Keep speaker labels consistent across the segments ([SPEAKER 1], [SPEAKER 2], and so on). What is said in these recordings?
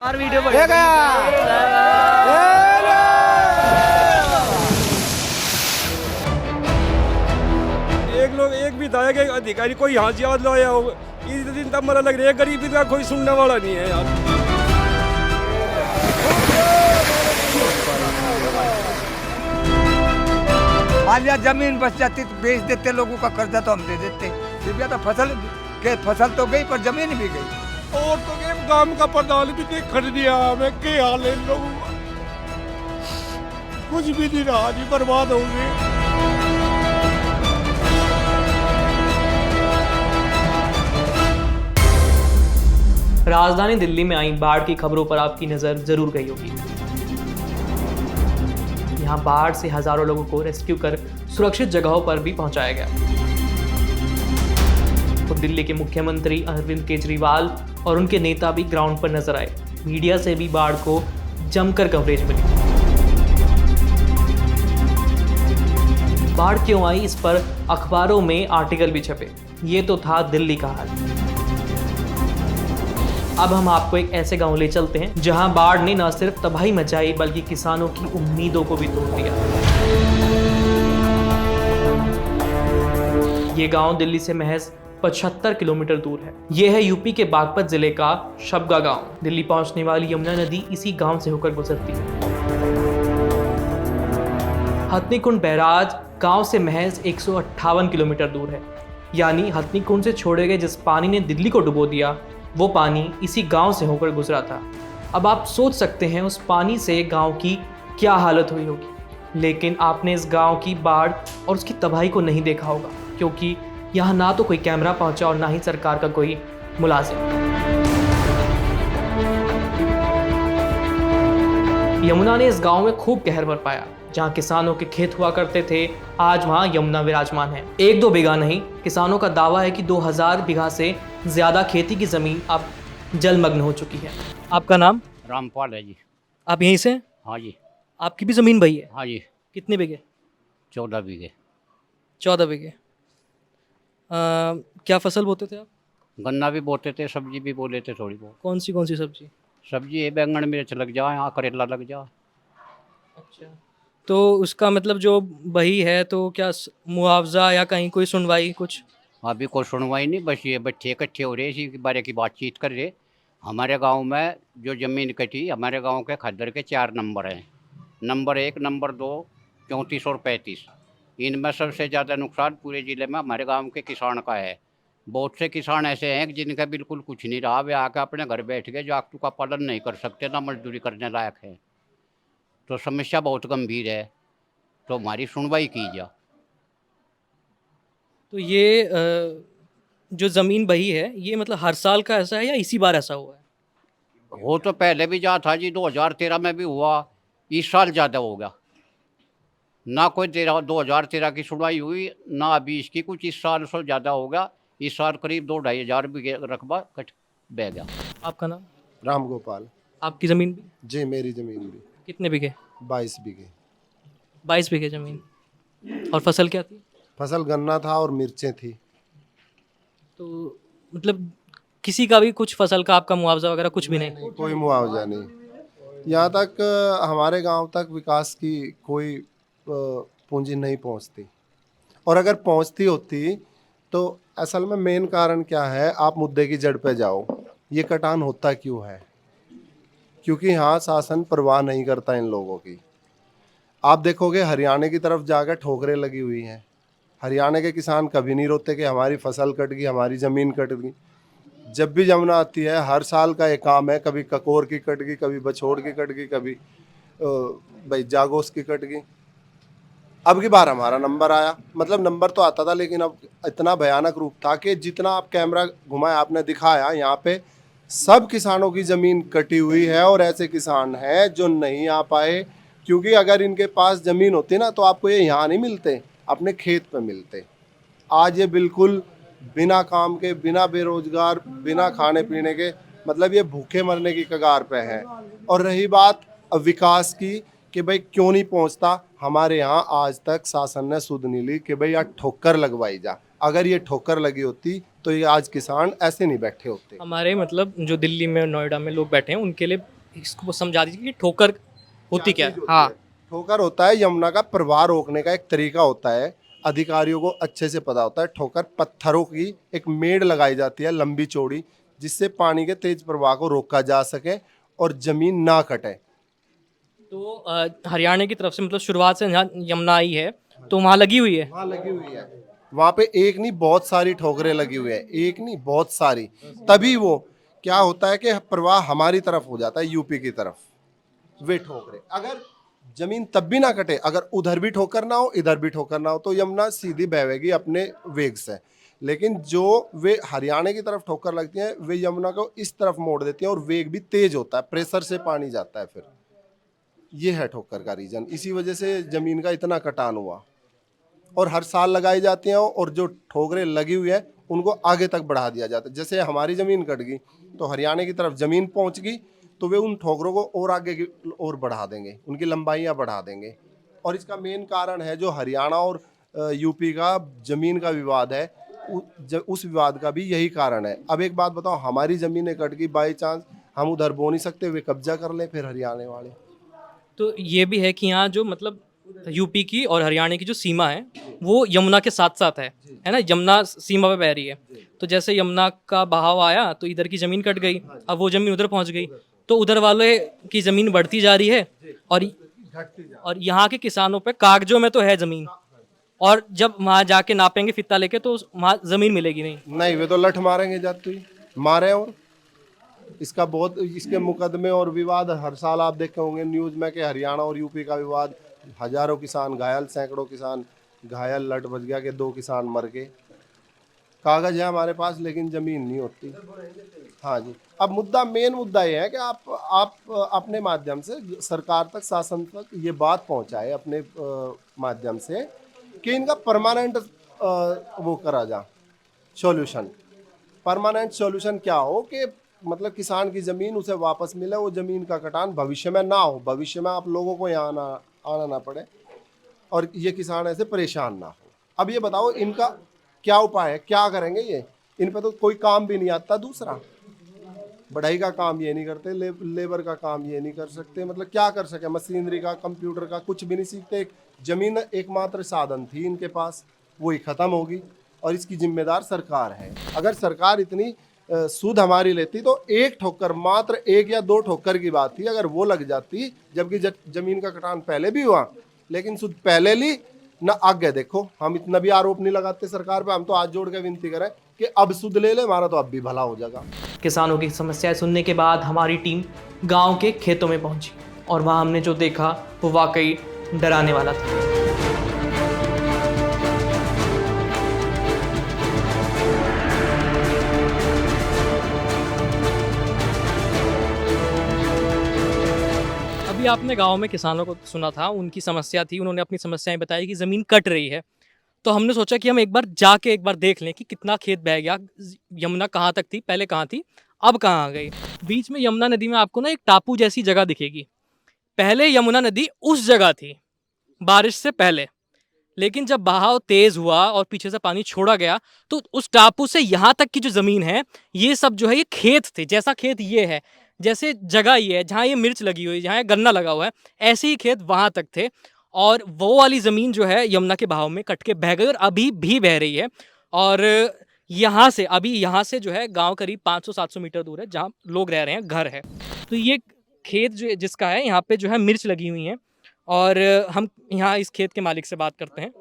[SPEAKER 1] और वीडियो
[SPEAKER 2] ये गया
[SPEAKER 3] एक लोग एक विधायक एक अधिकारी कोई यहाँ से याद लाया हो इस दिन तब मरा लग रहा है। गरीबी का कोई सुनने वाला नहीं है यार।
[SPEAKER 2] मान लिया जमीन बच जाती तो बेच देते, लोगों का कर्जा तो हम दे देते। सिर्फ या तो फसल तो गई पर जमीन भी गई।
[SPEAKER 3] और तो के गांव का प्रधान भी देख खड़ दिया हमें के हाल है इन लोगों का। कुछ भी नहीं रहा जी, बर्बाद हो गए।
[SPEAKER 1] राजधानी दिल्ली में आई बाढ़ की खबरों पर आपकी नजर जरूर गई होगी। यहाँ बाढ़ से हजारों लोगों को रेस्क्यू कर सुरक्षित जगहों पर भी पहुंचाया गया। तो दिल्ली के मुख्यमंत्री अरविंद केजरीवाल और उनके नेता भी ग्राउंड पर नजर आए। मीडिया से भी बाढ़ को जमकर कवरेज मिली। बाढ़ क्यों आई, इस पर अखबारों में आर्टिकल भी छपे। ये तो था दिल्ली का हाल। अब हम आपको एक ऐसे गांव ले चलते हैं जहां बाढ़ ने न सिर्फ तबाही मचाई बल्कि किसानों की उम्मीदों को भी तोड़ दिया। ये गांव दिल्ली से महज 75 किलोमीटर दूर है। यह है यूपी के बागपत जिले का शबगा गांव। दिल्ली पहुंचने वाली यमुना नदी इसी गांव से होकर गुजरती है। हथनीकुंड बैराज गांव से महज 158 किलोमीटर दूर है। यानी हथनीकुंड से छोड़े गए जिस पानी ने दिल्ली को डुबो दिया, वो पानी इसी गांव से होकर गुजरा था। अब आप सोच सकते हैं उस पानी से गांव की क्या हालत हुई होगी। लेकिन आपने इस गांव की बाढ़ और उसकी तबाही को नहीं देखा होगा, क्योंकि यहाँ ना तो कोई कैमरा पहुंचा और ना ही सरकार का कोई मुलाजिम। यमुना ने इस गांव में खूब कहर बरपाया। जहां किसानों के खेत हुआ करते थे, आज वहां यमुना विराजमान है। 1-2 बीघा नहीं, किसानों का दावा है कि 2000 बीघा से ज्यादा खेती की जमीन अब जलमग्न हो चुकी है। आपका नाम?
[SPEAKER 4] रामपाल है जी।
[SPEAKER 1] आप यहीं से?
[SPEAKER 4] हाँ जी।
[SPEAKER 1] आपकी भी जमीन वही है?
[SPEAKER 4] हाँ जी।
[SPEAKER 1] कितने बीघे?
[SPEAKER 4] 14 बीघे।
[SPEAKER 1] 14 बीघे। क्या फसल बोते थे आप?
[SPEAKER 4] गन्ना भी बोते थे, सब्जी भी बो लेते थोड़ी बहुत।
[SPEAKER 1] कौन सी सब्जी?
[SPEAKER 4] सब्जी ये बैंगन मिर्च लग जाए, यहाँ करेला लग जाए।
[SPEAKER 1] अच्छा, तो उसका मतलब जो बही है तो क्या मुआवजा या कहीं कोई सुनवाई कुछ?
[SPEAKER 4] अभी कोई सुनवाई नहीं, बस ये बच्चे इकट्ठे हो रहे, इसी के बारे की बातचीत कर रहे। हमारे गांव में जो ज़मीन कटी, हमारे गांव के खद्दर के 4 नंबर हैं। नंबर 1, नंबर 2, 34 और 35। इनमें सबसे ज़्यादा नुकसान पूरे ज़िले में हमारे गांव के किसान का है। बहुत से किसान ऐसे हैं जिनका बिल्कुल कुछ नहीं रहा, वे आके अपने घर बैठ गए, जो आगतू का पालन नहीं कर सकते, ना मजदूरी करने लायक है। तो समस्या बहुत गंभीर है, तो हमारी सुनवाई की जा।
[SPEAKER 1] तो ये जो ज़मीन बही है, ये मतलब हर साल का ऐसा है या इसी बार ऐसा हुआ है?
[SPEAKER 4] हो तो पहले भी जा था जी, 2013 में भी हुआ। इस साल ज़्यादा हो गया। ना कोई 2013 की सुनवाई हुई, ना अभी इसकी कुछ। इस साल से ज़्यादा हो गया। इस साल करीब 2-2.5 हज़ार बीघे रकबा कट बह गया।
[SPEAKER 1] आपका नाम?
[SPEAKER 5] राम गोपाल।
[SPEAKER 1] आपकी ज़मीन भी?
[SPEAKER 5] जी, मेरी ज़मीन भी
[SPEAKER 1] कितने बीघे?
[SPEAKER 5] 22 बीघे।
[SPEAKER 1] 22 बीघे ज़मीन। और फसल क्या थी?
[SPEAKER 5] फसल गन्ना था और मिर्चें थी।
[SPEAKER 1] तो मतलब किसी का भी कुछ फसल का आपका मुआवजा वगैरह कुछ भी नहीं?
[SPEAKER 5] कोई मुआवजा नहीं। यहाँ तक हमारे गांव तक विकास की कोई पूंजी नहीं पहुँचती, और अगर पहुँचती होती तो असल में मेन कारण क्या है, आप मुद्दे की जड़ पे जाओ। ये कटान होता क्यों है? क्योंकि यहाँ शासन परवाह नहीं करता इन लोगों की। आप देखोगे हरियाणा की तरफ जाकर ठोकरें लगी हुई हैं। हरियाणा के किसान कभी नहीं रोते कि हमारी फसल कट गई, हमारी ज़मीन कट गई। जब भी यमुना आती है, हर साल का एक काम है, कभी ककोर की कट गई, कभी बछोड़ की कट गई, कभी भाई जागोस की कट गई। अब की बार हमारा नंबर आया। मतलब नंबर तो आता था, लेकिन अब इतना भयानक रूप था कि जितना आप कैमरा घुमाया, आपने दिखाया, यहाँ पे सब किसानों की ज़मीन कटी हुई है। और ऐसे किसान हैं जो नहीं आ पाए, क्योंकि अगर इनके पास ज़मीन होती ना तो आपको ये यहाँ नहीं मिलते, अपने खेत पे मिलते। आज ये बिल्कुल बिना काम के, बिना बेरोजगार, बिना खाने पीने के, मतलब ये भूखे मरने की कगार पे हैं। और रही बात विकास की कि भाई क्यों नहीं पहुंचता, हमारे यहाँ आज तक शासन ने सुध नहीं ली कि भाई यार ठोकर लगवाई जा। अगर ये ठोकर लगी होती तो ये आज किसान ऐसे नहीं बैठे होते।
[SPEAKER 1] हमारे मतलब जो दिल्ली में नोएडा में लोग बैठे हैं उनके लिए इसको समझा दीजिए कि ठोकर होती क्या है।
[SPEAKER 5] चीज़ होती
[SPEAKER 1] हाँ,
[SPEAKER 5] है? ठोकर होता है यमुना का प्रवाह रोकने का एक तरीका होता है। अधिकारियों को अच्छे से पता होता है। ठोकर पत्थरों की एक मेड़ लगाई जाती है लंबी चौड़ी, जिससे पानी के तेज प्रवाह को रोका जा सके और जमीन ना कटे।
[SPEAKER 1] तो हरियाणा की तरफ से मतलब शुरुआत से जहाँ यमुना आई है तो वहाँ लगी हुई है।
[SPEAKER 5] वहाँ लगी हुई है, वहाँ पे एक नहीं बहुत सारी ठोकरें लगी हुई है, एक नहीं बहुत सारी। तभी वो क्या होता है कि प्रवाह हमारी तरफ हो जाता है, यूपी की तरफ। वे ठोकरें अगर जमीन तब भी ना कटे, अगर उधर भी ठोकर ना हो इधर भी ठोकर ना हो, तो यमुना सीधी बहेगी अपने वेग से। लेकिन जो वे हरियाणा की तरफ ठोकर लगती हैं, वे यमुना को इस तरफ मोड़ देती हैं और वेग भी तेज होता है, प्रेशर से पानी जाता है। फिर ये है ठोकर का रीजन। इसी वजह से जमीन का इतना कटान हुआ और हर साल लगाई जाती हैं, और जो ठोकरें लगी हुई है उनको आगे तक बढ़ा दिया जाता है। जैसे हमारी ज़मीन कट गई तो हरियाणा की तरफ ज़मीन पहुंच गई, तो वे उन ठोकरों को और आगे की और बढ़ा देंगे, उनकी लंबाइयाँ बढ़ा देंगे। और इसका मेन कारण है जो हरियाणा और यूपी का ज़मीन का विवाद है, उस विवाद का भी यही कारण है। अब एक बात बताओ, हमारी ज़मीनें कट गई, बाई चांस हम उधर बो नहीं सकते, वे कब्जा कर लें फिर हरियाणा वाले।
[SPEAKER 1] तो ये भी है कि यहाँ जो मतलब यूपी की और हरियाणा की जो सीमा है वो यमुना के साथ साथ है ना, यमुना सीमा पे बह रही है। तो जैसे यमुना का बहाव आया तो इधर की ज़मीन कट गई, अब वो ज़मीन उधर पहुँच गई, तो उधर वाले की ज़मीन बढ़ती जा रही है और यहाँ के किसानों पे कागजों में तो है ज़मीन, और जब वहाँ जाके नापेंगे फित्ता लेके तो वहाँ ज़मीन मिलेगी नहीं।
[SPEAKER 5] वे तो लठ मारेंगे जाते ही मारे। और इसका बहुत इसके मुकदमे और विवाद हर साल आप देखे होंगे न्यूज़ में कि हरियाणा और यूपी का विवाद, हजारों किसान घायल, सैकड़ों किसान घायल, लट बच गया कि 2 किसान मर गए। कागज है हमारे पास लेकिन जमीन नहीं होती। हाँ जी। अब मेन मुद्दा ये है कि आप अपने माध्यम से सरकार तक, शासन तक ये बात पहुंचाए अपने माध्यम से कि इनका परमानेंट वो करा जा सॉल्यूशन। परमानेंट सॉल्यूशन क्या हो कि मतलब किसान की ज़मीन उसे वापस मिले, वो ज़मीन का कटान भविष्य में ना हो, भविष्य में आप लोगों को यहाँ आना ना पड़े और ये किसान ऐसे परेशान ना हो। अब ये बताओ इनका क्या उपाय है, क्या करेंगे ये? इन पर तो कोई काम भी नहीं आता। दूसरा बढ़ाई का काम ये नहीं करते, लेबर का काम ये नहीं कर सकते, मतलब क्या कर सके? मशीनरी का, कंप्यूटर का कुछ भी नहीं सीखते। ज़मीन एकमात्र साधन थी इनके पास, वही ख़त्म होगी और इसकी जिम्मेदार सरकार है। अगर सरकार इतनी सूद हमारी लेती तो एक ठोकर, मात्र 1 या 2 ठोकर की बात थी, अगर वो लग जाती, जबकि जमीन का कटान पहले भी हुआ लेकिन सूद पहले ली ना आगे। देखो हम इतना भी आरोप नहीं लगाते सरकार पे, हम तो हाथ जोड़ के विनती करें कि अब सूद ले ले, हमारा तो अब भी भला हो जाएगा।
[SPEAKER 1] किसानों की समस्याएं सुनने के बाद हमारी टीम गांव के खेतों में पहुंची और वहां हमने जो देखा वो वाकई डराने वाला था। अभी आपने गांव में किसानों को सुना था, उनकी समस्या थी, उन्होंने अपनी समस्याएं बताई कि ज़मीन कट रही है। तो हमने सोचा कि हम एक बार देख लें कि कितना खेत बह गया, यमुना कहाँ तक थी, पहले कहाँ थी, अब कहाँ आ गई। बीच में यमुना नदी में आपको ना एक टापू जैसी जगह दिखेगी। पहले यमुना नदी उस जगह थी बारिश से पहले, लेकिन जब बहाव तेज हुआ और पीछे से पानी छोड़ा गया तो उस टापू से यहाँ तक की जो ज़मीन है ये सब जो है ये खेत थे। जैसा खेत ये है, जैसे जगह ये है जहाँ ये मिर्च लगी हुई है, जहाँ ये गन्ना लगा हुआ है, ऐसे ही खेत वहाँ तक थे। और वो वाली ज़मीन जो है यमुना के बहाव में कट के बह गई और अभी भी बह रही है। और यहाँ से जो है गांव करीब 500-700 मीटर दूर है जहाँ लोग रह रहे हैं, घर है। तो ये खेत जो जिसका है, यहाँ पे जो है मिर्च लगी हुई हैं और हम यहाँ इस खेत के मालिक से बात करते हैं।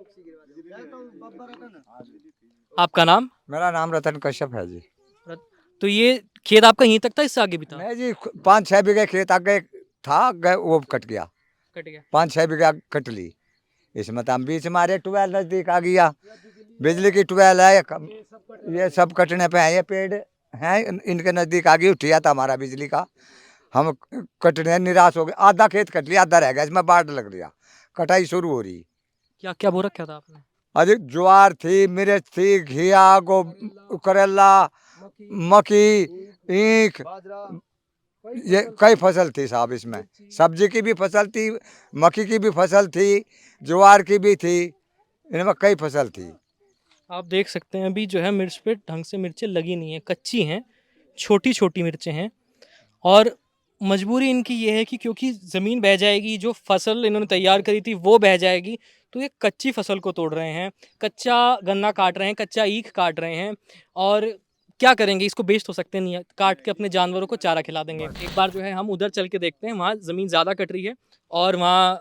[SPEAKER 1] आपका नाम?
[SPEAKER 6] मेरा नाम रतन कश्यप है जी।
[SPEAKER 1] तो ये खेत आपका यहीं तक था, इससे आगे भी था?
[SPEAKER 6] नहीं जी, 5-6 बीघे खेत आगे था, वो कट गया। 5-6 बीघा कट ली। इसमें तो हम बीच हमारे ट्यूबवेल नज़दीक आ गया, बिजली की ट्यूबवेल है, ये सब कटने पे है, ये पेड़ हैं इनके नज़दीक आ गई, उठिया था हमारा बिजली का। हम कटने निराश हो गए, आधा खेत कट लिया, आधा रह गया, इसमें बाढ़ लग गया, कटाई शुरू हो रही।
[SPEAKER 1] क्या क्या बो रखा था आपने?
[SPEAKER 6] अरे ज्वार थी, मिर्च थी, घिया, करेला, मक्की, ईख, ये कई फसल थी साहब। इसमें सब्जी की भी फसल थी, मक्की की भी फसल थी, ज्वार की भी थी, इनमें कई फसल थी।
[SPEAKER 1] आप देख सकते हैं अभी जो है मिर्च पे ढंग से मिर्चें लगी नहीं है, कच्ची हैं, छोटी छोटी मिर्चें हैं। और मजबूरी इनकी ये है कि क्योंकि ज़मीन बह जाएगी, जो फसल इन्होंने तैयार करी थी वो बह जाएगी, तो ये कच्ची फसल को तोड़ रहे हैं, कच्चा गन्ना काट रहे हैं, कच्चा ईख काट रहे हैं। और क्या करेंगे, इसको बेच तो सकते नहीं है, काट के अपने जानवरों को चारा खिला देंगे। एक बार जो है हम उधर चल के देखते हैं, वहाँ ज़मीन ज़्यादा कट रही है और वहाँ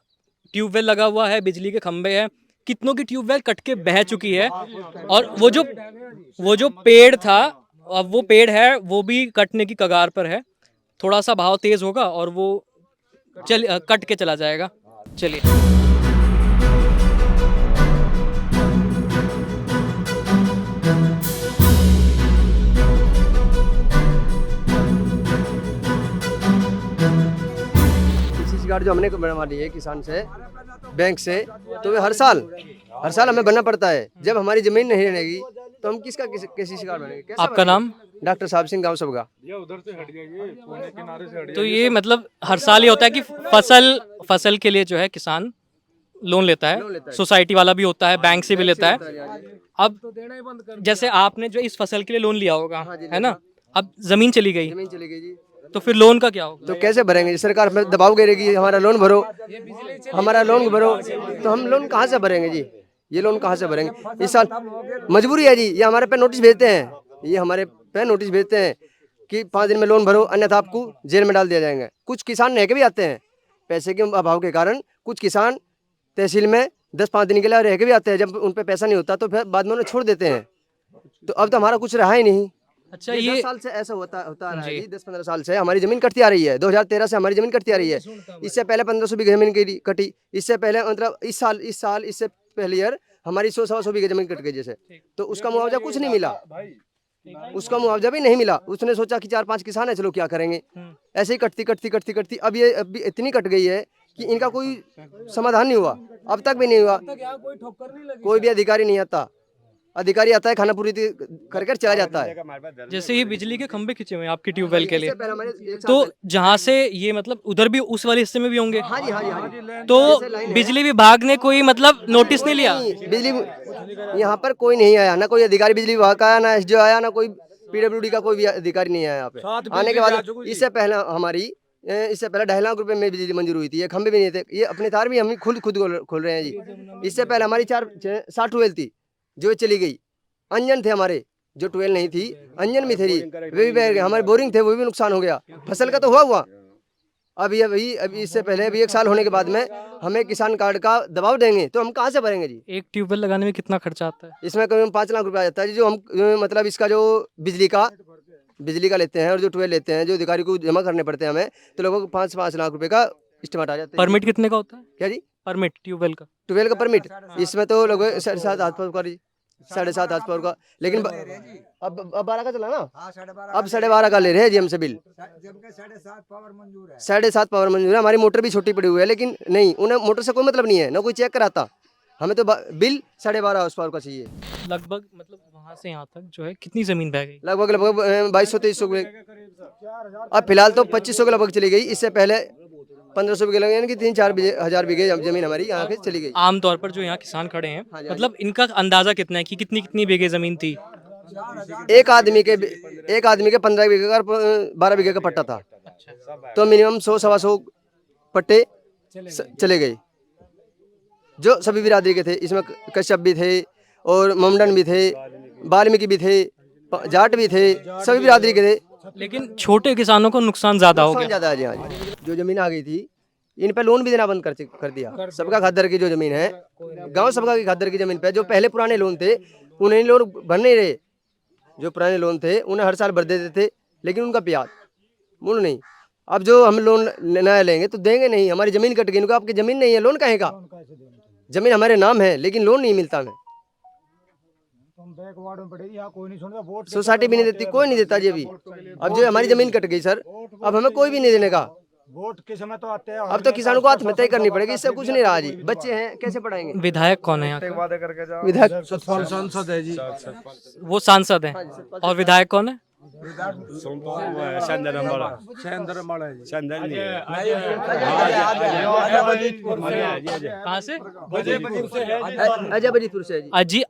[SPEAKER 1] ट्यूबवेल लगा हुआ है, बिजली के खंभे हैं, कितनों की ट्यूबवेल कट के बह चुकी है। और वो जो पेड़ था, अब वो पेड़ है वो भी कटने की कगार पर है। थोड़ा सा भाव तेज होगा और वो कट के चला जाएगा। चलिए।
[SPEAKER 7] किसी कार्ड जो हमने बनवा ली है किसान से, बैंक से, तो वे हर साल हमें बनना पड़ता है। जब हमारी जमीन नहीं रहेगी तो हम किसका किसी कार्ड बनेंगे? कैसे
[SPEAKER 1] आपका नाम?
[SPEAKER 7] डॉक्टर साहब सिंह, गाँव सबगा।
[SPEAKER 1] तो ये मतलब हर साल ये होता है कि फसल के लिए जो है किसान लोन लेता है, सोसाइटी वाला भी होता है, बैंक से भी लेता है। अब जैसे आपने जो इस फसल के लिए लोन लिया होगा, है ना, अब जमीन चली गई
[SPEAKER 7] जी,
[SPEAKER 1] तो फिर लोन का क्या होगा?
[SPEAKER 7] तो कैसे भरेंगे? सरकार में दबाव गिरेगी, हमारा लोन भरो, हमारा लोन भरो, तो हम लोन कहाँ से भरेंगे जी? ये लोन कहाँ से भरेंगे? इस साल मजबूरी है जी, ये हमारे पे नोटिस भेजते हैं, ये हमारे पे नोटिस भेजते हैं कि 5 दिन में लोन भरो, अन्यथा आपको जेल में डाल दिया जाएगा। कुछ किसान रह के भी आते हैं, पैसे के अभाव के कारण कुछ किसान तहसील में 10-5 दिन के लिए रह के भी आते हैं। जब उन पे पैसा नहीं होता तो फिर बाद में उन्हें छोड़ देते हैं। तो अब तो हमारा कुछ रहा ही नहीं।
[SPEAKER 1] अच्छा,
[SPEAKER 7] 10 साल से ऐसा होता आ रहा है जी, 10-15 साल से हमारी जमीन कटती आ रही है। 2013 से हमारी जमीन कटती आ रही है। इससे पहले 1500 बीघे जमीन की कटी, इससे पहले मतलब इस साल इससे पहले ईयर हमारी 100-125 बीघे जमीन कट गई जैसे। तो उसका मुआवजा कुछ नहीं मिला, उसका मुआवजा भी नहीं मिला। उसने सोचा कि 4-5 किसान है, चलो क्या करेंगे। ऐसे ही कटती अब ये अभी इतनी कट गई है कि इनका कोई समाधान नहीं हुआ, अब तक भी नहीं हुआ। कोई भी अधिकारी नहीं आता, अधिकारी आता है खाना पूरी करके चला जाता है।
[SPEAKER 1] जैसे ये बिजली के खंभे खींचे हुए हैं आपकी ट्यूबवेल के लिए, तो जहाँ से ये मतलब उधर भी उस वाले हिस्से में भी होंगे।
[SPEAKER 7] हाँ जी।
[SPEAKER 1] तो बिजली विभाग ने कोई मतलब नोटिस नहीं लिया?
[SPEAKER 7] बिजली यहाँ पर कोई नहीं आया, ना कोई अधिकारी बिजली विभाग का आया, ना एसडीओ आया, ना कोई पीडब्ल्यूडी का कोई भी अधिकारी नहीं आया यहाँ पे। आने के बाद इससे पहले 2.5 लाख रुपए में बिजली मंजूर हुई थी। ये खंभे भी नहीं थे, ये अपने तार भी हम खुद खोल रहे हैं जी। इससे पहले हमारी 60 ट्वेल्व थी जो चली गई। अंजन थे हमारे, जो ट्वेल्व नहीं थी अंजन भी थे, वे भी बह गए। हमारे बोरिंग थे, वो भी नुकसान हो गया। फसल का तो हुआ। अभी इससे पहले अभी 1 साल होने के बाद में हमें किसान कार्ड का दबाव देंगे तो हम कहाँ से भरेंगे जी?
[SPEAKER 1] एक ट्यूबवेल लगाने में कितना खर्चा आता है?
[SPEAKER 7] इसमें करीब 5 लाख रुपया आ जाता है जी। जो हम मतलब इसका जो बिजली का लेते हैं और जो ट्वेल्व लेते हैं, जो अधिकारी को जमा करने पड़ते हैं हमें, तो लगभग 5 लाख रुपए का इस्टीमेट आ जाता है।
[SPEAKER 1] परमिट कितने का होता है?
[SPEAKER 7] क्या जी?
[SPEAKER 1] परमिट ट्यूबवेल का?
[SPEAKER 7] ट्वेल्व का परमिट इसमें तो लगभग 7.5 आसपास का जी, 7.5 आसपास का। लेकिन अब 12 का चला ना, अब 12.5 का ले रहे हैं जी हमसे बिल।
[SPEAKER 2] 7.5 पावर मंजूर है।
[SPEAKER 7] 7.5 पावर मंजूर है। हमारी मोटर भी छोटी पड़ी हुई है, लेकिन नहीं, उन्हें मोटर से कोई मतलब नहीं है, ना कोई चेक कराता। हमें तो बिल 12.5 हाउस पावर का चाहिए।
[SPEAKER 1] लगभग मतलब वहाँ से यहाँ तक जो है कितनी जमीन बह गई?
[SPEAKER 7] लगभग 2200-2300 अब फिलहाल तो 2500 के लगभग चली गई। इससे पहले 1500 बीघे लगे, यानी कि 3-4 हज़ार बीघे जमीन हमारी यहाँ पे चली गई।
[SPEAKER 1] आमतौर पर जो यहाँ किसान खड़े हैं, मतलब इनका अंदाजा कितना है कि कितनी बीघे जमीन थी?
[SPEAKER 7] एक आदमी के 15 बीघे का 12 बीघे का पट्टा था, तो मिनिमम 100-125 पट्टे चले गए, जो सभी बिरादरी के थे। इसमें कश्यप भी थे और ममडन भी थे, वाल्मीकि भी थे, जाट भी थे, सभी बिरादरी के थे।
[SPEAKER 1] लेकिन छोटे किसानों को नुकसान ज्यादा हो गया।
[SPEAKER 7] ज्यादा है जी। हाँ जी, जो जमीन आ गई थी इन पे लोन भी देना बंद कर दिया। सबका खद्दर की जो जमीन है, गांव सबका की खद्दर की जमीन पे जो पहले पुराने लोन थे उन्हें लोन भर नहीं रहे। जो पुराने लोन थे उन्हें हर साल भर देते थे, लेकिन उनका ब्याज मूल नहीं। अब जो हम लोन नया लेंगे तो देंगे नहीं, हमारी जमीन कट गई। आपकी जमीन नहीं है, लोन काहे का? जमीन हमारे नाम है लेकिन लोन नहीं मिलता हमें। सोसाइटी भी नहीं देती, कोई नहीं देता जी। अभी अब जो हमारी जमीन कट गई सर, अब हमें कोई भी नहीं देने का।
[SPEAKER 2] वोट के समय तो आते हैं,
[SPEAKER 7] अब तो किसानों को आत्महत्या करनी पड़ेगी, इससे कुछ नहीं रहा जी। बच्चे हैं, कैसे पढ़ाएंगे?
[SPEAKER 1] विधायक कौन है यहाँ के?
[SPEAKER 7] विधायक
[SPEAKER 3] सांसद है जी।
[SPEAKER 1] वो सांसद हैं, और विधायक कौन है?
[SPEAKER 3] संदर नहीं है।
[SPEAKER 1] कहाँ से?
[SPEAKER 7] अजय वजीदपुर से है जी।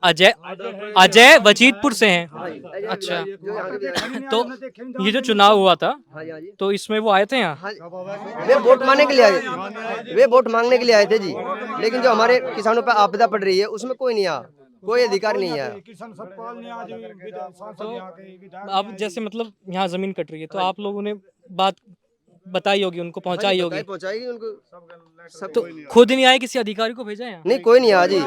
[SPEAKER 1] अजय वजीदपुर से हैं। अच्छा, तो ये जो चुनाव हुआ था
[SPEAKER 7] हाँ जी, हाँ जी।
[SPEAKER 1] तो इसमें वो आए थे यहाँ?
[SPEAKER 7] हाँ, वे वोट मांगने के लिए आए, वे वोट मांगने के लिए आए थे जी। लेकिन जो हमारे किसानों पर आपदा पड़ रही है उसमें कोई नहीं आया, कोई अधिकार नहीं आया।
[SPEAKER 1] अब जैसे मतलब यहाँ जमीन कट रही है तो आप लोगों ने बात बताई होगी, उनको पहुँचाई होगी,
[SPEAKER 7] पहुंचाएगी उनको सब।
[SPEAKER 1] तो खुद नहीं आए, किसी अधिकारी को भेजा है यहाँ?
[SPEAKER 7] नहीं, कोई नहीं आया जी।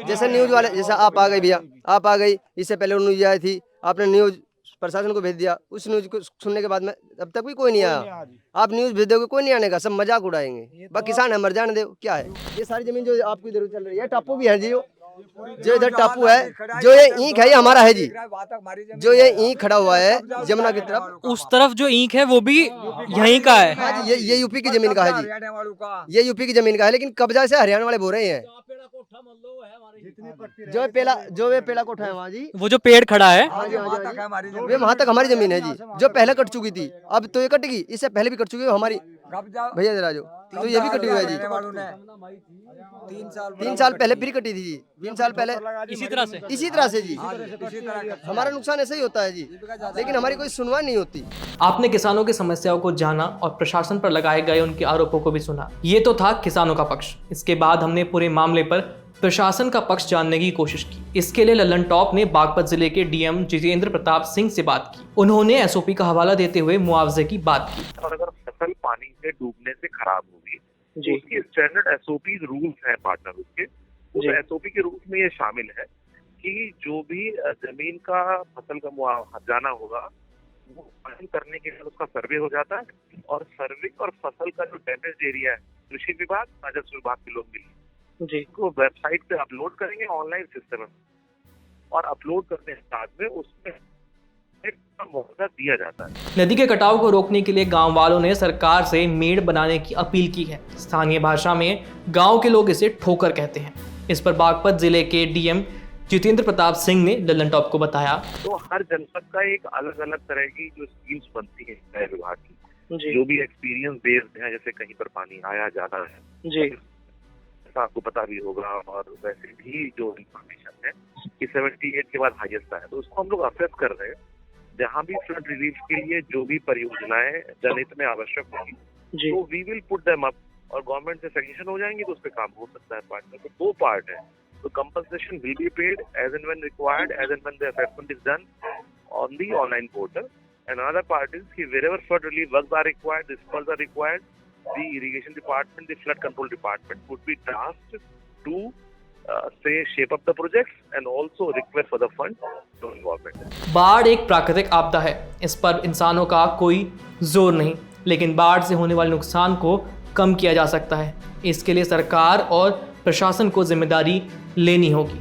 [SPEAKER 7] जैसे न्यूज वाले, जैसे आप आ गए भैया, आप आ गई, इससे पहले न्यूज आई थी, आपने न्यूज प्रशासन को भेज दिया, उस न्यूज को सुनने के बाद में अब तक भी कोई नहीं आया। आप न्यूज भेज दोगे, कोई नहीं आने का, सब मजाक उड़ाएंगे। बस किसान है, मर जाने दो, क्या है। ये सारी जमीन जो आपकी इधर चल रही है, टापू भी है जी, जो इधर टापू है, जो ये ईंख है, ये हमारा है जी। जो ये ईंख खड़ा हुआ है जमुना की तरफ,
[SPEAKER 1] उस तरफ जो ईंख है वो भी यहीं का है?
[SPEAKER 7] हाँ जी, ये यूपी की जमीन का है जी, ये यूपी की जमीन का है, लेकिन कब्जा से हरियाणा वाले बोल रहे हैं। जो ये पेड़ा कोठा है वहाँ जी,
[SPEAKER 1] वो जो पेड़ खड़ा है
[SPEAKER 7] हाँ जी, हाँ जी, हाँ जी, वे वहाँ तक हमारी जमीन है जी, जो पहले कट चुकी थी। अब तो ये कटेगी, इससे पहले भी कट चुकी है हमारी। भैया जरा जो, तो ये भी कटी हुई है जी। 3 साल पहले फिर कटी थी जी, 3 साल पहले
[SPEAKER 1] इसी तरह से
[SPEAKER 7] जी। हमारा नुकसान ऐसे ही होता है जी, लेकिन हमारी कोई सुनवाई नहीं होती।
[SPEAKER 1] आपने किसानों की समस्याओं को जाना और प्रशासन पर लगाए गए उनके आरोपों को भी सुना। ये तो था किसानों का पक्ष। इसके बाद हमने पूरे मामले पर प्रशासन का पक्ष जानने की कोशिश की। इसके लिए लल्लन टॉप ने बागपत जिले के डीएम जितेंद्र प्रताप सिंह से बात की। उन्होंने एसओपी का हवाला देते हुए मुआवजे की बात की।
[SPEAKER 8] और अगर फसल पानी से डूबने से खराब होगी तो उसकी स्टैंडर्ड एसओपी रूल्स हैं पार्टनर उसके, उस एसओपी के रूल्स में ये शामिल है कि जो भी जमीन का फसल का मुआवजा होगा वो फाइल करने के लिए उसका सर्वे हो जाता है, और सर्वे और फसल का जो डैमेज एरिया है कृषि विभाग, राजस्व विभाग के लोग मिले को वेबसाइट पे अपलोड करेंगे ऑनलाइन सिस्टम में, और अपलोड करने के बाद में उसमें मुआवजा दिया जाता है।
[SPEAKER 1] नदी के कटाव को रोकने के लिए गांव वालों ने सरकार से मेड़ बनाने की अपील की है। स्थानीय भाषा में गांव के लोग इसे ठोकर कहते हैं। इस पर बागपत जिले के डीएम जितेंद्र प्रताप सिंह ने लल्लन टॉप को बताया,
[SPEAKER 8] तो हर जनपद का एक अलग अलग तरह की जो स्कीम्स बनती है नए विभाग की, जो भी एक्सपीरियंस बेस्ड है, जैसे कहीं पर पानी आया ज्यादा है जी, आपको पता भी होगा, और वैसे भी जो इंफॉर्मेशन है कि 78 के बाद हाईएस्ट है, तो उसको हम लोग असेस कर रहे हैं। जहाँ भी फ्लड रिलीफ के लिए जो भी परियोजनाएं जनहित में आवश्यक होगी तो we will put them up, और गवर्नमेंट से सैंक्शन हो जाएंगी तो उस पर काम हो सकता है। पार्टनर तो 2 पार्ट है, तो compensation will be paid as and when required, as and when the assessment is done on the online portal, and another part is कि wherever flood relief works are required, the funds are required, the irrigation department, the flood control department would be tasked to say shape up the projects and also request for the fund to involvement.
[SPEAKER 1] बाढ़ एक प्राकृतिक आपदा है, इस पर इंसानों का कोई जोर नहीं, लेकिन बाढ़ से होने वाले नुकसान को कम किया जा सकता है। इसके लिए सरकार और प्रशासन को जिम्मेदारी लेनी होगी।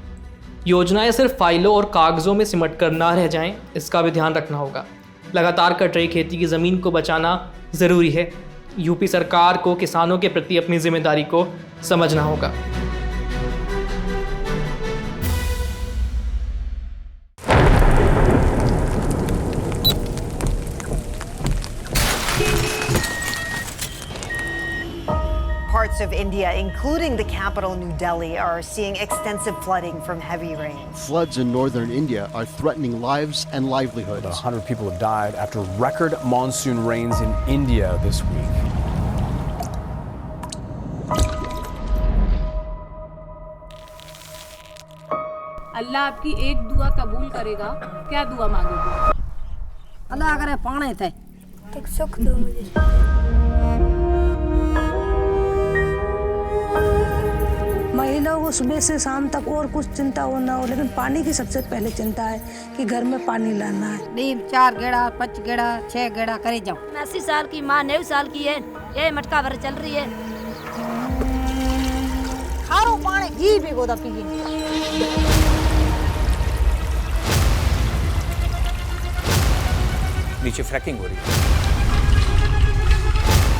[SPEAKER 1] योजनाएं सिर्फ फाइलों और कागजों में सिमट कर ना रह जाएं, इसका भी ध्यान रखना होगा। लगातार कट रही खेती की ज़मीन को बचाना ज़रूरी है। यूपी सरकार को किसानों के प्रति अपनी जिम्मेदारी को समझना होगा।
[SPEAKER 9] Parts of India, including the capital New Delhi, are seeing extensive flooding from heavy rains.
[SPEAKER 10] Floods in northern India are threatening lives and livelihoods.
[SPEAKER 11] 100 people have died after record monsoon rains in India this week.
[SPEAKER 12] अल्लाह आपकी एक दुआ कबूल करेगा। क्या दुआ मांगोगे?
[SPEAKER 13] अल्लाह करे पानी थे,
[SPEAKER 14] एक सुख दो मुझे।
[SPEAKER 13] महिलाओं को सुबह से शाम तक और कुछ चिंता हो ना हो, लेकिन पानी की सबसे पहले चिंता है कि घर में पानी लाना है।
[SPEAKER 14] नीम 4 गेड़ा 5 गेड़ा 6 गेड़ा करे जाओ। 80 साल की माँ 9 साल की है, ये मटका भर चल रही है।
[SPEAKER 13] खारो पानी घी भिगो दा पिए।
[SPEAKER 15] नीचे फ्रैकिंग हो रही है,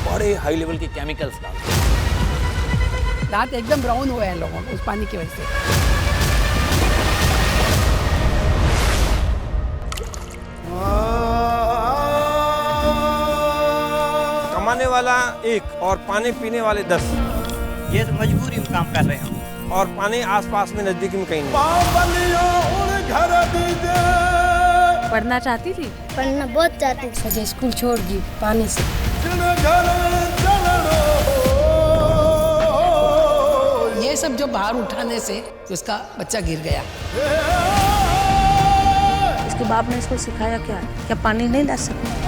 [SPEAKER 15] बड़े हाई लेवल के केमिकल्स डाल,
[SPEAKER 13] दांत एकदम ब्राउन हुए हैं लोगों को उस पानी की वजह से।
[SPEAKER 3] कमाने वाला 1 और पानी पीने वाले 10।
[SPEAKER 16] ये तो मजबूरी में काम कर रहे हैं
[SPEAKER 3] और पानी आसपास में नजदीक में कहीं नहीं।
[SPEAKER 12] पढ़ना चाहती थी?
[SPEAKER 17] पढ़ना बहुत चाहती थी।
[SPEAKER 13] सजे स्कूल छोड़ दी पानी से। ये सब जो बाहर उठाने से तो उसका बच्चा गिर गया। इसके बाप ने इसको सिखाया क्या पानी नहीं ला सकते।